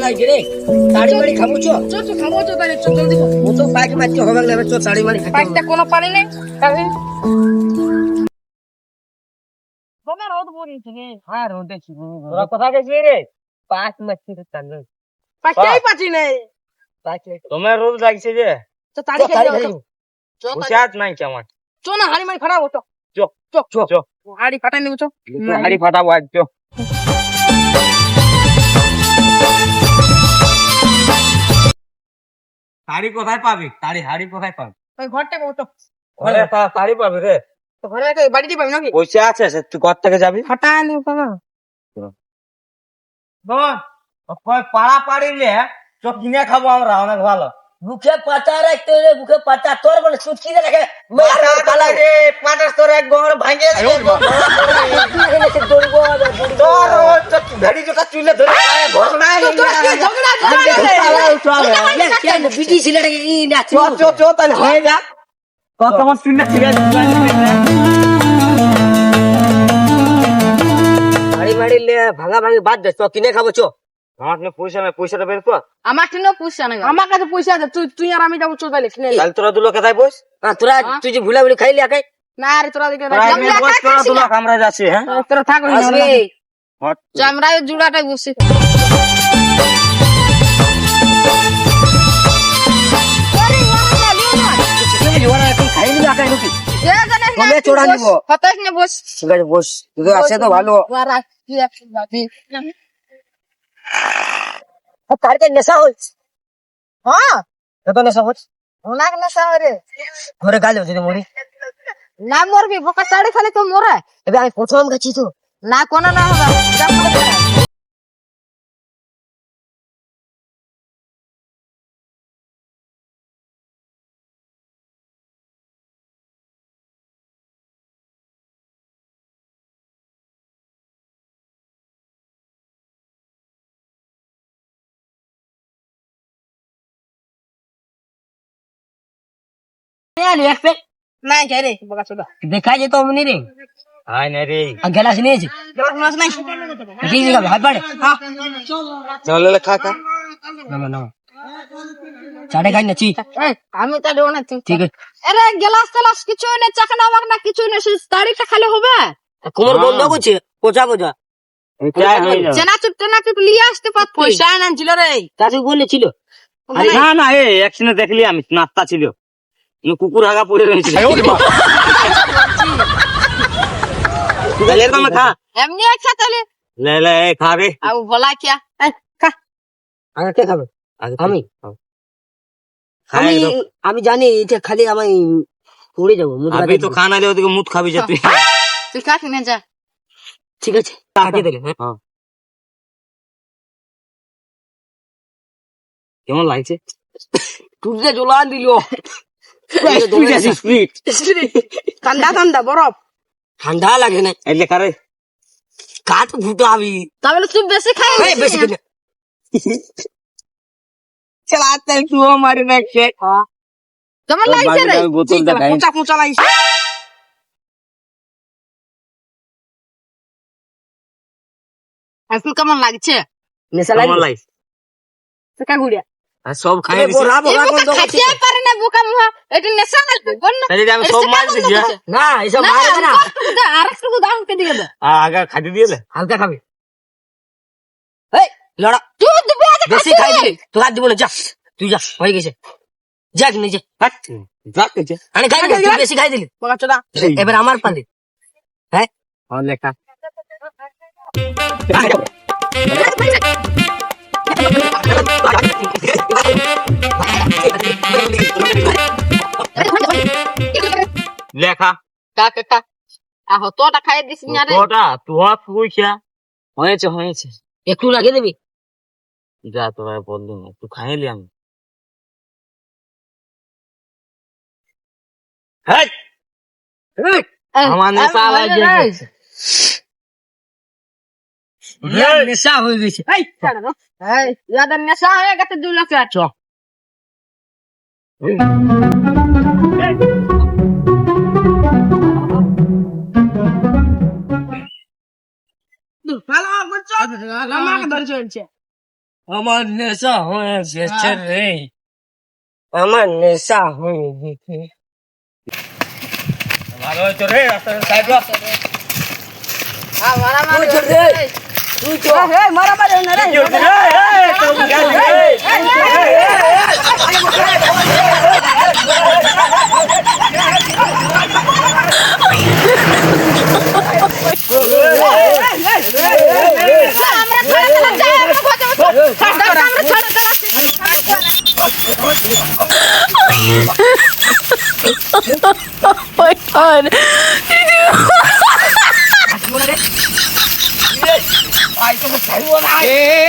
লাগছে রে তাড়ি মারি খাবো চো চো চো খাবো চো তাহলে চো জলদি খাবো ও তো বাইক মারতে হবে না চো তাড়ি মারি খাবো পাইকটা কোনো পানি নেই খাবে তোমার রোদ পড়িছে রে হ্যাঁ রোদ দেখছি তোরা কথা গেছিস রে পাঁচ মারছি তো চাল পাইকটাই পাচ্ছি নাই পাঁচ তোমার রোদ লাগছে যে তো তাড়ি খাই যাও চো হুশিয়ার নাই কেমন চো না হাড়ি মারি খারাপ হতো চো চো চো চো হাড়ি ফাটাই নিব চো হাড়ি ফাটাবো আজ চো হাড়ি কোথায় পাবি হাড়ি কোথায় পাবি ওই ঘরটা কত ঘরে তাড়ি পাবি রে তো ঘরে বাড়িতে পাবি নাকি পয়সা আছে সে তুই ঘর থেকে যাবি ফাটাই নিব বাবা বোন পাড়া পাড়িলে চো কিনে খাবো আমরা অনেক ভালো বুকে পাতা রাখতে রে বুকে পাতা তোর বলে সুটকি রে রেখে রে পাটাস তোর এক গড় ভাঙে ঘড়ি জোটা চুলে ধরে ঘটনা বিটি ছেলেটাকে ই না চো চো চো তাহলে হয়ে যা কত আমার চুলে ছিড়ে বাড়ি বাড়ি ভাঙা ভাঙি বাদ দে তো কিনে খাবো চো আমার পয়সাটা বের কর আমার কিনো পয়সা নাই আমার কাছে পয়সা আছে তুই আর আমি যাবো চো তাহলে কিনে তাহলে তোরা দুলো কোথায় বস তোরা তুই যে ভুলা ভুলি খাইলি আগে না রে তোরা দিকে তোরা দুলো আমরা যাচ্ছি হ্যাঁ তোরা থাক আসবি আমরা জুড়াটাই বসি খাইলি আগে ঢুকি তোমরা চোড়া নিব হতাশ নে বস ঠিক আছে বস তুই আছে তো ভালো তারিখে নেশা হচ্ছে হ্যাঁ কত নেশা হচ্ছে অনেক নেশা রে ঘরে গালি হচ্ছে মরি না মরবি বোকা চাড়ি খালি তো মরে এবার আমি প্রথম গেছি তো না কোনো না হবে নাই যাই রে বোকা চোদা দেখা যেত অমনি রে আয় না রে গেলাস নিয়েছি মাছ নাই ঠিক আছে ভাই পাড়ে চল খা খা না না চাটে খাই নাচি আমি তাহলে অনেক ঠিক আছে আরে গ্লাস টালাস কিছু নেই চাকা নামাক না কিছু নেই দাড়িটা খালি হবে কোমর বন্ধ করছে পোচা পোচা চেনাচুপ টেনাচুপ লিয়ে আসতে পারত পয়সা আনছিল রে চাচু বলেছিল না না এ একদিনে দেখলি আমি নাস্তা ছিল কুকুর হাগা পড়ে রয়েছিল খা এমনি আচ্ছা তাহলে লে লে খা রে আউ বলা কিয়া খা আগে কে খাবে আমি আমি আমি জানি এটা খালি আমি পড়ে যাবো আবি তো খানা দে ওদিকে মুত খাবি যা তুই তুই খা কিনে যা ঠিক আছে কাটিয়ে দিলে হ্যাঁ কেমন লাগছে টুটে জ্বলা দিল ঠান্ডা ঠান্ডা বরফ ঠান্ডা লাগে না এই লেখা রে কাঠ ফুটো আমি তাহলে তুই বেশি খাই বেশি করে চালাতে তুই মারি দেখছে কেমন লাগছে রে বোতল দেখাই পোচা পোচা লাগছে এখন কেমন লাগছে নেশা কেমন লাগে লাগছে সেকা গুড়িয়া আর সব খাই দিছি বোরা বোরা বন্ধ করছে খাইতে পারে না বোকা মুহা এটা নেশা লাগবে কোন তাহলে আমি সব মার দিছি না এসব মারবে না আর একটু দাম কে দিবে আগা খাইতে দিয়ে দে হালকা খাবি এই লড়া তুই দিবি আজ বেশি খাই দিলি তো আর দিব না যা তুই যা হয়ে গেছে যাক নিজে যাক কেছে আমি খাই দিলি তুই বেশি খাই দিলি বোকা চোদা এবার আমার পালি হ্যাঁ আর লেখা লেখা কাকা কা আহো তোটা খাই দিস না রে তোটা তুয়া তুই খা হয়েছে হয়েছে একটু লাগিয়ে দিবি যা তোরা বললি না তুই খাইলি আমি হেই আমার নেশা লাগে নেশা হয়ে গেছে এই ছাড় দাও এই ইয়াদের নেশা হয়ে গেছে 2 লাখ টাকা চ ভালো বলছো আমাকে ধরে চলছে আমার নেশা হয়ে গেছে রে, আমার নেশা হয়ে গেছে। ভালো হয়েছে রে, রাস্তার সাইড রাখ। তুই তো মারামারি না রে। কি হচ্ছে রে? এই, তোর গাড়ি, এই, my god. এ